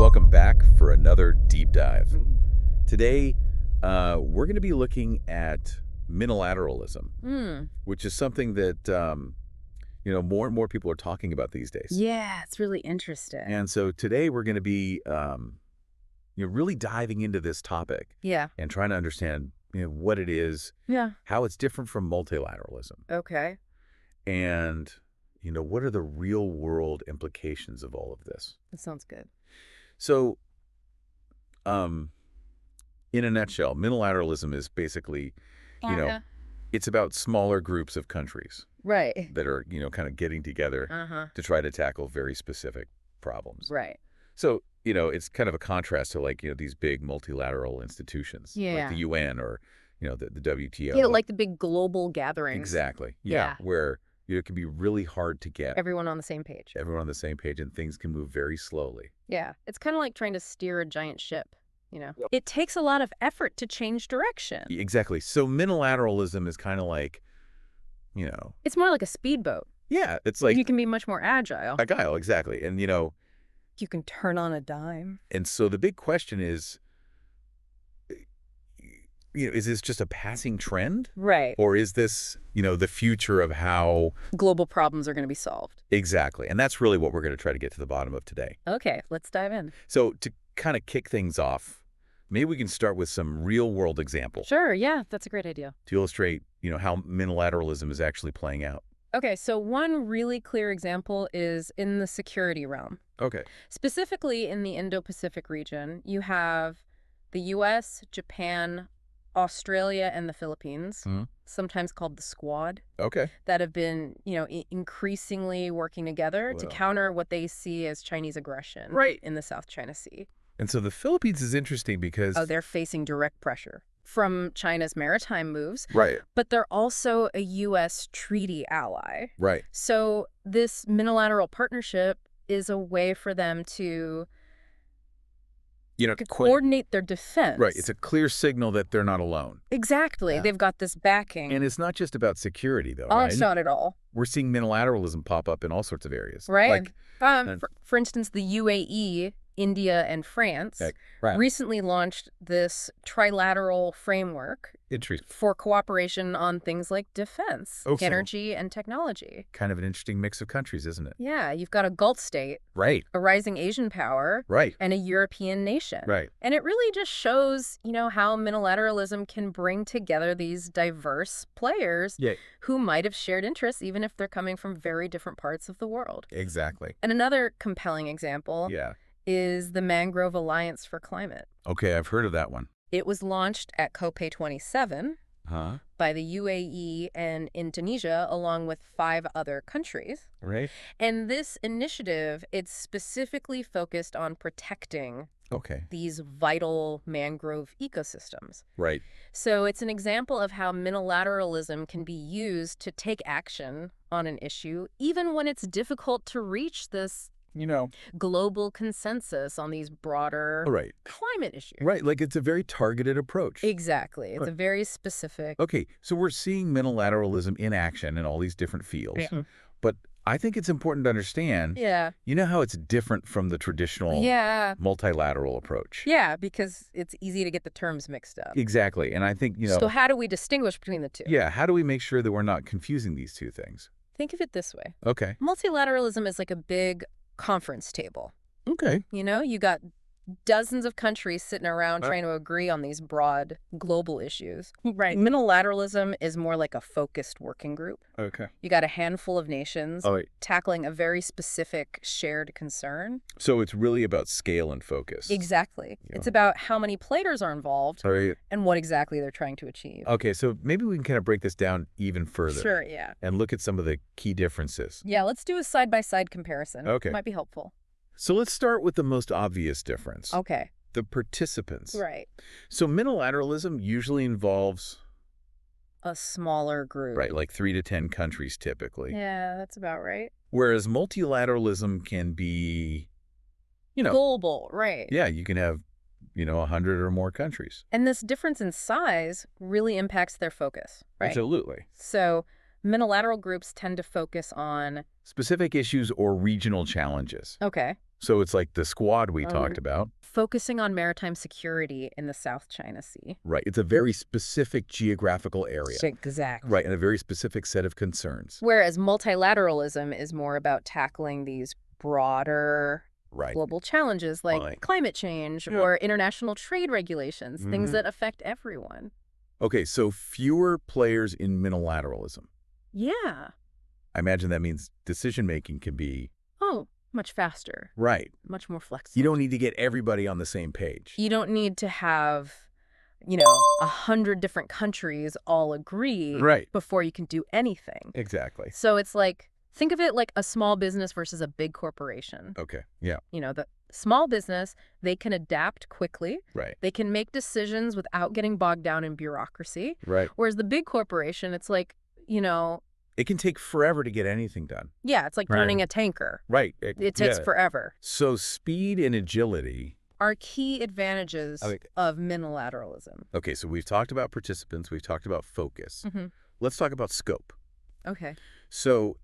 welcome back for another deep dive. Today, we're going to be looking at minilateralism, which is something that, more and more people are talking about these days. Yeah, it's really interesting. And so today we're going to be, really diving into this topic. Yeah. And trying to understand, what it is. Yeah. How it's different from multilateralism. Okay. And, what are the real world implications of all of this? That sounds good. So, in a nutshell, minilateralism is basically, it's about smaller groups of countries. Right. That are, kind of getting together to try to tackle very specific problems. Right. So, it's kind of a contrast to like, these big multilateral institutions. Yeah. Like the UN or, the WTO. Yeah, like the big global gatherings. Exactly. Yeah. Where, it can be really hard to get everyone on the same page. Everyone on the same page, and things can move very slowly. Yeah. It's kind of like trying to steer a giant ship, Yep. It takes a lot of effort to change direction. Exactly. So minilateralism is kind of like, It's more like a speedboat. Yeah, it's like... You can be much more agile. Agile, exactly. And, You can turn on a dime. And so the big question is, is this just a passing trend? Right. Or is this, the future of how... global problems are going to be solved. Exactly. And that's really what we're going to try to get to the bottom of today. Okay, let's dive in. So to kind of kick things off, maybe we can start with some real-world examples. Sure, yeah, that's a great idea. To illustrate, how minilateralism is actually playing out. Okay, so one really clear example is in the security realm. Okay. Specifically in the Indo-Pacific region, you have the U.S., Japan, Australia, and the Philippines, sometimes called the Squad. Okay. That have been, increasingly working together to counter what they see as Chinese aggression in the South China Sea. And so the Philippines is interesting because... Oh, they're facing direct pressure from China's maritime moves. Right. But they're also a U.S. treaty ally. Right. So this minilateral partnership is a way for them to coordinate their defense. Right. It's a clear signal that they're not alone. Exactly. Yeah. They've got this backing. And it's not just about security, though, Oh, right? it's not at all. We're seeing minilateralism pop up in all sorts of areas. Right. For instance, the UAE, India, and France recently launched this trilateral framework for cooperation on things like defense, energy, and technology. Kind of an interesting mix of countries, isn't it? Yeah, you've got a Gulf state, right, a rising Asian power, right, and a European nation. Right. And it really just shows, how minilateralism can bring together these diverse players who might have shared interests, even if they're coming from very different parts of the world. Exactly. And another compelling example is the Mangrove Alliance for Climate. Okay, I've heard of that one. It was launched at COP27 by the UAE and Indonesia, along with 5 other countries. Right. And this initiative, it's specifically focused on protecting these vital mangrove ecosystems. Right. So it's an example of how minilateralism can be used to take action on an issue, even when it's difficult to reach this global consensus on these broader climate issues. Right, like it's a very targeted approach. Exactly. It's a very specific... Okay, so we're seeing minilateralism in action in all these different fields. Yeah. But I think it's important to understand, how it's different from the traditional multilateral approach. Yeah, because it's easy to get the terms mixed up. Exactly, and I think, So how do we distinguish between the two? Yeah, how do we make sure that we're not confusing these two things? Think of it this way. Okay. Multilateralism is like a big conference table. Okay. You got dozens of countries sitting around trying to agree on these broad global issues. Right. Minilateralism is more like a focused working group. Okay. You got a handful of nations tackling a very specific shared concern. So it's really about scale and focus. Exactly. It's about how many players are involved and what exactly they're trying to achieve. Okay, so maybe we can kind of break this down even further. Sure, yeah. And look at some of the key differences. Yeah, let's do a side-by-side comparison. Okay. Might be helpful. So let's start with the most obvious difference. Okay. The participants. Right. So minilateralism usually involves... a smaller group. Right, like 3 to 10 countries typically. Yeah, that's about right. Whereas multilateralism can be, global, right. Yeah, you can have, 100 or more countries. And this difference in size really impacts their focus, right? Absolutely. So minilateral groups tend to focus on... specific issues or regional challenges. Okay. So it's like the squad we talked about. Focusing on maritime security in the South China Sea. Right. It's a very specific geographical area. Exactly. Right, and a very specific set of concerns. Whereas multilateralism is more about tackling these broader global challenges like climate change or international trade regulations, things that affect everyone. Okay, so fewer players in minilateralism. Yeah. I imagine that means decision-making can be... much faster. Right. Much more flexible. You don't need to get everybody on the same page. You don't need to have, 100 different countries all agree before you can do anything. Exactly. So it's like, think of it like a small business versus a big corporation. Okay, yeah. The small business, they can adapt quickly. Right. They can make decisions without getting bogged down in bureaucracy. Right. Whereas the big corporation, it's like, it can take forever to get anything done. Yeah, it's like running a tanker. Right. It takes forever. So speed and agility are key advantages of minilateralism. Okay, so we've talked about participants, we've talked about focus. Let's talk about scope. Okay. So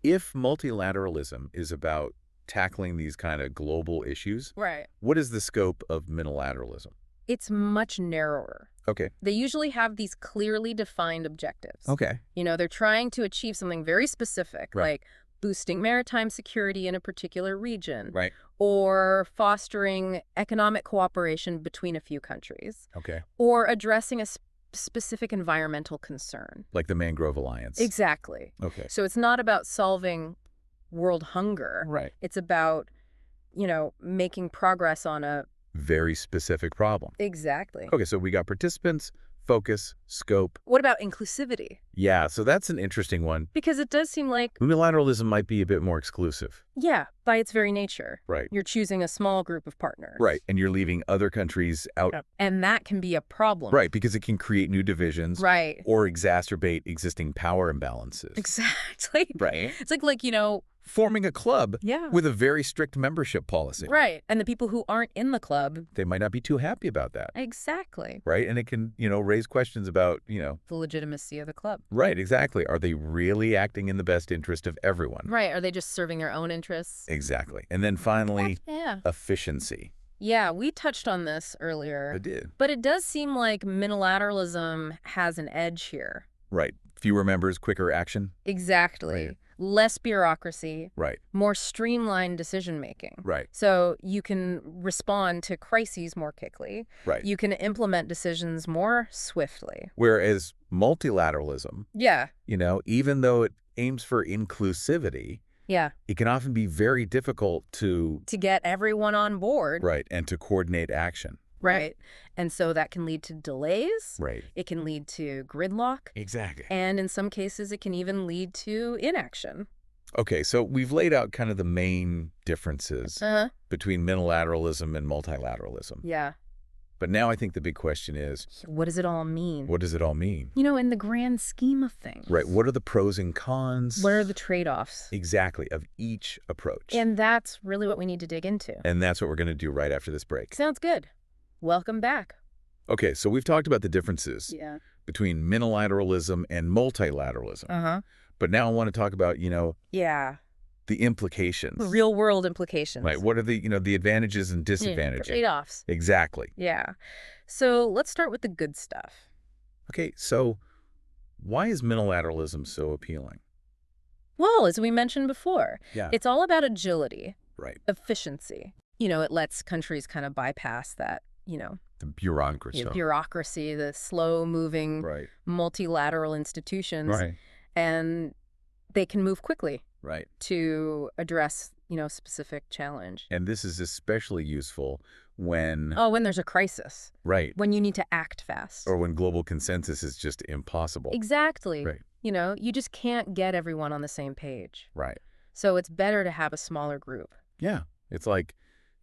if multilateralism is about tackling these kind of global issues, what is the scope of minilateralism? It's much narrower. Okay. They usually have these clearly defined objectives. Okay. They're trying to achieve something very specific, like boosting maritime security in a particular region, or fostering economic cooperation between a few countries, or addressing a specific environmental concern. Like the Mangrove Alliance. Exactly. Okay. So it's not about solving world hunger. It's about, making progress on a very specific problem. Exactly. Okay, so we got participants, focus, scope. What about inclusivity? Yeah, so that's an interesting one. Because it does seem like unilateralism might be a bit more exclusive. Yeah, by its very nature. Right. You're choosing a small group of partners. Right, and you're leaving other countries out. And that can be a problem. Right, because it can create new divisions. Right. Or exacerbate existing power imbalances. Exactly. Right. It's like, forming a club with a very strict membership policy. Right. And the people who aren't in the club, they might not be too happy about that. Exactly. Right. And it can, raise questions about, the legitimacy of the club. Right. Exactly. Are they really acting in the best interest of everyone? Right. Are they just serving their own interests? Exactly. And then finally, efficiency. Yeah, we touched on this earlier. I did. But it does seem like minilateralism has an edge here. Right. Fewer members, quicker action. Exactly. Right. Less bureaucracy. Right. More streamlined decision-making. Right. So you can respond to crises more quickly. Right. You can implement decisions more swiftly. Whereas multilateralism, even though it aims for inclusivity, it can often be very difficult to get everyone on board. Right, and to coordinate action. Right. And so that can lead to delays. Right. It can lead to gridlock. Exactly. And in some cases, it can even lead to inaction. Okay, so we've laid out kind of the main differences between minilateralism and multilateralism. Yeah. But now I think the big question is, what does it all mean? What does it all mean? In the grand scheme of things. Right. What are the pros and cons? What are the trade-offs? Exactly, of each approach. And that's really what we need to dig into. And that's what we're going to do right after this break. Sounds good. Welcome back. Okay, so we've talked about the differences between minilateralism and multilateralism. But now I want to talk about, the implications. The real-world implications. Right. What are the, the advantages and disadvantages? Trade-offs. Exactly. Yeah. So let's start with the good stuff. Okay, so why is minilateralism so appealing? Well, as we mentioned before, it's all about agility. Right. Efficiency. It lets countries kind of bypass that, the bureaucracy. Bureaucracy, the slow-moving multilateral institutions. Right. And they can move quickly. Right. To address, specific challenge. And this is especially useful when... when there's a crisis. Right. When you need to act fast. Or when global consensus is just impossible. Exactly. Right. You just can't get everyone on the same page. Right. So it's better to have a smaller group. Yeah. It's like,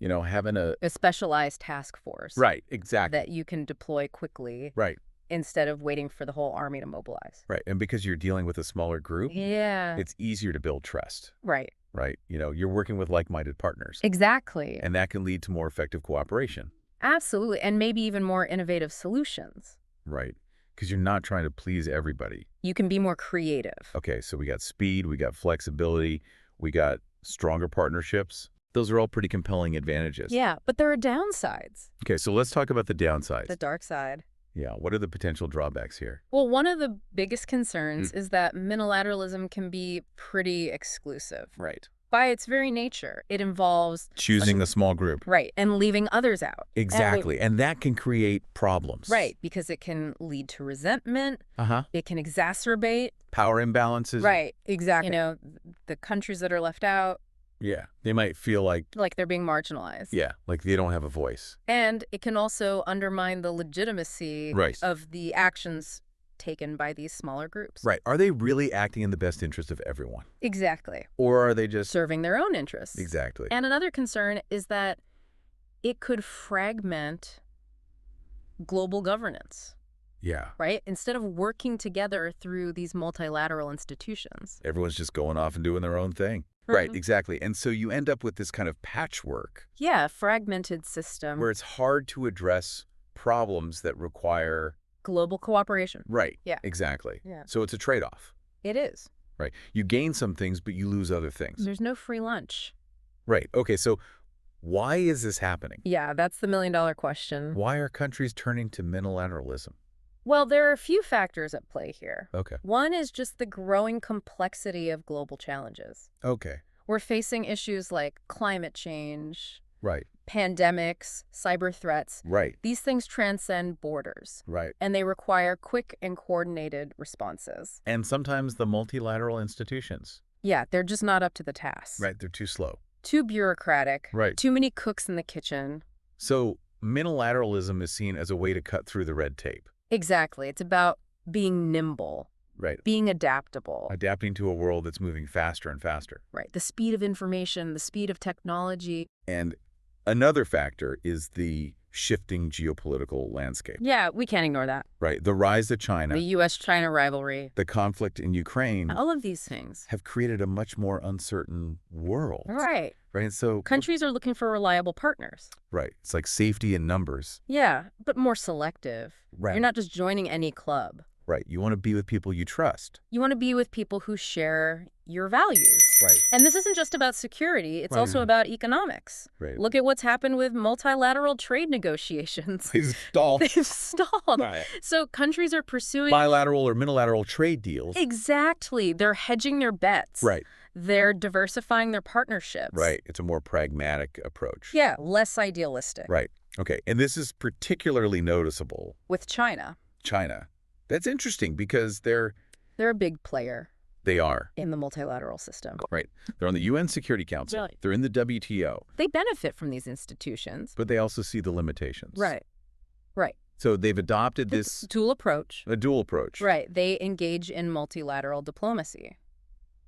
having a specialized task force. Right. Exactly. That you can deploy quickly. Right. Instead of waiting for the whole army to mobilize. Right. And because you're dealing with a smaller group, it's easier to build trust. Right. Right. You're working with like-minded partners. Exactly. And that can lead to more effective cooperation. Absolutely. And maybe even more innovative solutions. Right. Because you're not trying to please everybody. You can be more creative. Okay. So we got speed, we got flexibility, we got stronger partnerships. Those are all pretty compelling advantages. Yeah, but there are downsides. Okay, so let's talk about the downsides. The dark side. Yeah, what are the potential drawbacks here? Well, one of the biggest concerns is that minilateralism can be pretty exclusive. Right. By its very nature, it involves choosing a small group. Right, and leaving others out. Exactly, and that can create problems. Right, because it can lead to resentment. It can exacerbate power imbalances. Right, exactly. You know, the countries that are left out. Yeah, they might feel like they're being marginalized. Yeah, like they don't have a voice. And it can also undermine the legitimacy of the actions taken by these smaller groups. Right. Are they really acting in the best interest of everyone? Exactly. Or are they just serving their own interests? Exactly. And another concern is that it could fragment global governance. Yeah. Right? Instead of working together through these multilateral institutions. Everyone's just going off and doing their own thing. Right, exactly. And so you end up with this kind of patchwork. Yeah, fragmented system. Where it's hard to address problems that require global cooperation. Right. Yeah. Exactly. Yeah. So it's a trade-off. It is. Right. You gain some things, but you lose other things. There's no free lunch. Right. Okay, so why is this happening? Yeah, that's the million-dollar question. Why are countries turning to minilateralism? Well, there are a few factors at play here. Okay. One is just the growing complexity of global challenges. Okay. We're facing issues like climate change, right, pandemics, cyber threats. Right. These things transcend borders. Right. And they require quick and coordinated responses. And sometimes the multilateral institutions. Yeah, they're just not up to the task. Right, they're too slow. Too bureaucratic. Right. Too many cooks in the kitchen. So minilateralism is seen as a way to cut through the red tape. Exactly. It's about being nimble. Right. Being adaptable. Adapting to a world that's moving faster and faster. Right. The speed of information, the speed of technology. And another factor is the shifting geopolitical landscape. Yeah, we can't ignore that. Right. The rise of China. The U.S.-China rivalry. The conflict in Ukraine. All of these things have created a much more uncertain world. Right. Right. So countries are looking for reliable partners. Right. It's like safety in numbers. Yeah, but more selective. Right. You're not just joining any club. Right. You want to be with people you trust. You want to be with people who share your values. Right. And this isn't just about security. It's also about economics. Right. Look at what's happened with multilateral trade negotiations. They've stalled. They've stalled. Right. So countries are pursuing bilateral or minilateral trade deals. Exactly. They're hedging their bets. Right. They're diversifying their partnerships. Right. It's a more pragmatic approach. Yeah, less idealistic. Right. Okay. And this is particularly noticeable with China. China. That's interesting because they're a big player. They are. In the multilateral system. Right. They're on the UN Security Council. Really? They're in the WTO. They benefit from these institutions. But they also see the limitations. Right. Right. So they've adopted this dual approach. A dual approach. Right. They engage in multilateral diplomacy.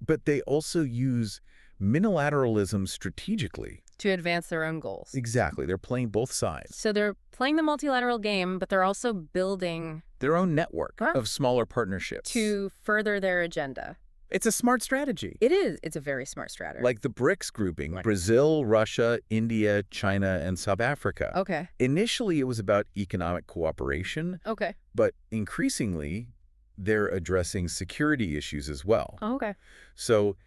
But they also use minilateralism strategically. To advance their own goals. Exactly. They're playing both sides. So they're playing the multilateral game, but they're also building their own network of smaller partnerships. To further their agenda. It's a smart strategy. It is. It's a very smart strategy. Like the BRICS grouping, Brazil, Russia, India, China, and South Africa. Okay. Initially, it was about economic cooperation. Okay. But increasingly, they're addressing security issues as well. Okay. So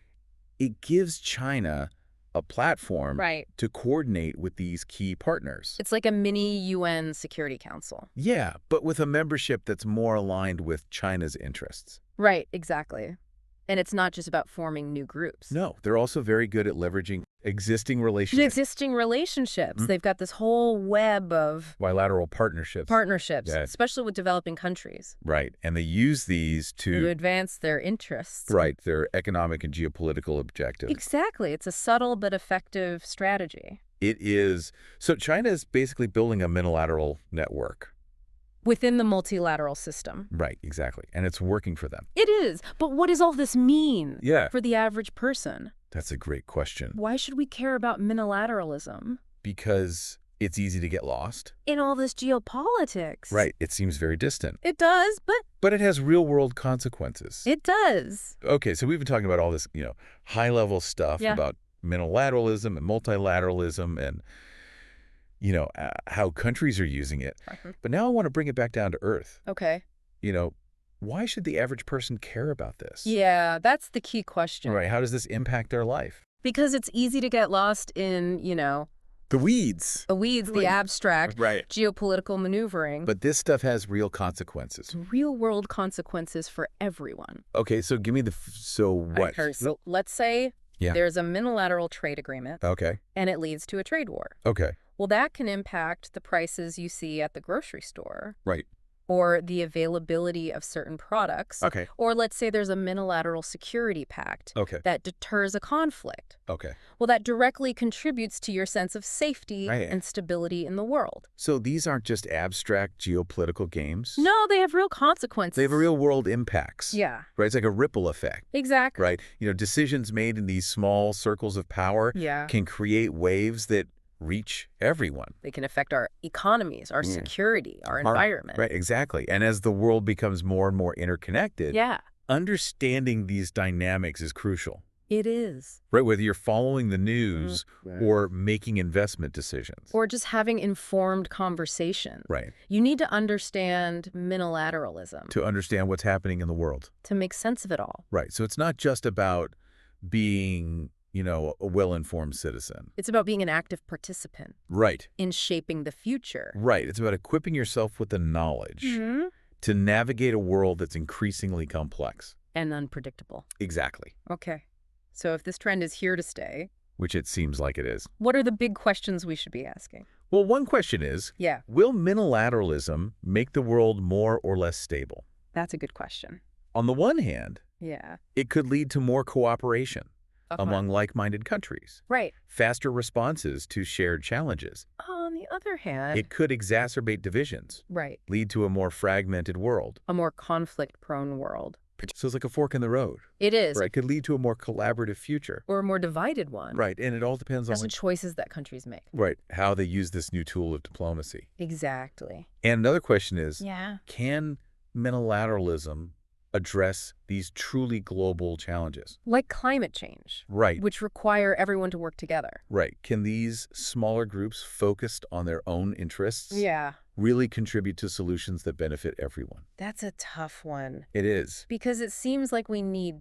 it gives China a platform to coordinate with these key partners. It's like a mini UN Security Council. Yeah, but with a membership that's more aligned with China's interests. Right, exactly. And it's not just about forming new groups. No, they're also very good at leveraging existing relationships. They've got this whole web of bilateral partnerships. Especially with developing countries. Right. And they use these to advance their interests. Right. Their economic and geopolitical objectives. Exactly. It's a subtle but effective strategy. It is. So China is basically building a minilateral network. Within the multilateral system. Right, exactly. And it's working for them. It is. But what does all this mean for the average person? That's a great question. Why should we care about minilateralism? Because it's easy to get lost. In all this geopolitics. Right. It seems very distant. It does, but... But it has real-world consequences. It does. Okay, so we've been talking about all this, high-level stuff about minilateralism and multilateralism and... how countries are using it. But now I want to bring it back down to earth. Okay. Why should the average person care about this? Yeah, that's the key question. Right. How does this impact their life? Because it's easy to get lost in, the weeds. The abstract, right. Geopolitical maneuvering. But this stuff has real consequences. Real-world consequences for everyone. Okay, so give me so what? So let's say there's a minilateral trade agreement. Okay. And it leads to a trade war. Okay. Well, that can impact the prices you see at the grocery store. Right. Or the availability of certain products. Okay. Or let's say there's a minilateral security pact that deters a conflict. Okay. Well, that directly contributes to your sense of safety and stability in the world. So these aren't just abstract geopolitical games? No, they have real consequences. They have real world impacts. Yeah. Right? It's like a ripple effect. Exactly. Right? Decisions made in these small circles of power can create waves that reach everyone. They can affect our economies, our security, our environment. Right, exactly. And as the world becomes more and more interconnected, understanding these dynamics is crucial. It is. Right, whether you're following the news or making investment decisions. Or just having informed conversation. Right. You need to understand minilateralism. To understand what's happening in the world. To make sense of it all. Right, so it's not just about being a well-informed citizen. It's about being an active participant. Right. In shaping the future. Right. It's about equipping yourself with the knowledge to navigate a world that's increasingly complex. And unpredictable. Exactly. Okay. So if this trend is here to stay... Which it seems like it is. What are the big questions we should be asking? Well, one question is, will minilateralism make the world more or less stable? That's a good question. On the one hand, it could lead to more cooperation among like-minded countries. Right. Faster responses to shared challenges. On the other hand... It could exacerbate divisions. Right. Lead to a more fragmented world. A more conflict-prone world. So it's like a fork in the road. It is. Right. It could lead to a more collaborative future. Or a more divided one. Right. And it all depends on the choices that countries make. Right. How they use this new tool of diplomacy. Exactly. And another question is, can minilateralism address these truly global challenges? Like climate change. Right. Which require everyone to work together. Right. Can these smaller groups focused on their own interests really contribute to solutions that benefit everyone? That's a tough one. It is. Because it seems like we need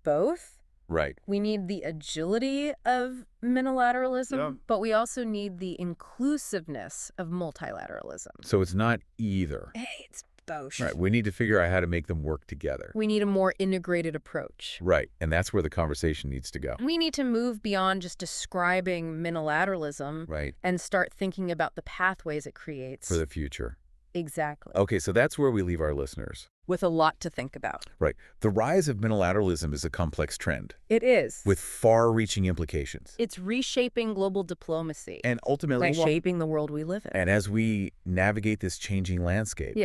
both. Right. We need the agility of minilateralism, but we also need the inclusiveness of multilateralism. So it's not either. Hey, it's both. Right. We need to figure out how to make them work together. We need a more integrated approach. Right. And that's where the conversation needs to go. We need to move beyond just describing minilateralism and start thinking about the pathways it creates. For the future. Exactly. Okay, so that's where we leave our listeners. With a lot to think about. Right. The rise of minilateralism is a complex trend. It is. With far-reaching implications. It's reshaping global diplomacy. And ultimately... shaping the world we live in. And as we navigate this changing landscape...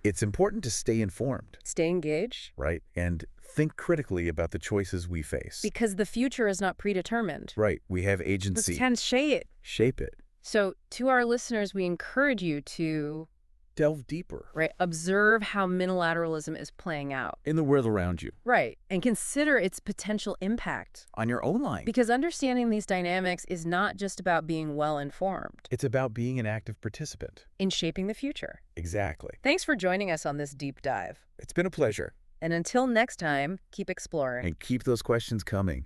It's important to stay informed. Stay engaged. Right. And think critically about the choices we face. Because the future is not predetermined. Right. We have agency. Let's shape it. So to our listeners, we encourage you to... delve deeper. Right. Observe how minilateralism is playing out. In the world around you. Right. And consider its potential impact. On your own life. Because understanding these dynamics is not just about being well-informed. It's about being an active participant. In shaping the future. Exactly. Thanks for joining us on this deep dive. It's been a pleasure. And until next time, keep exploring. And keep those questions coming.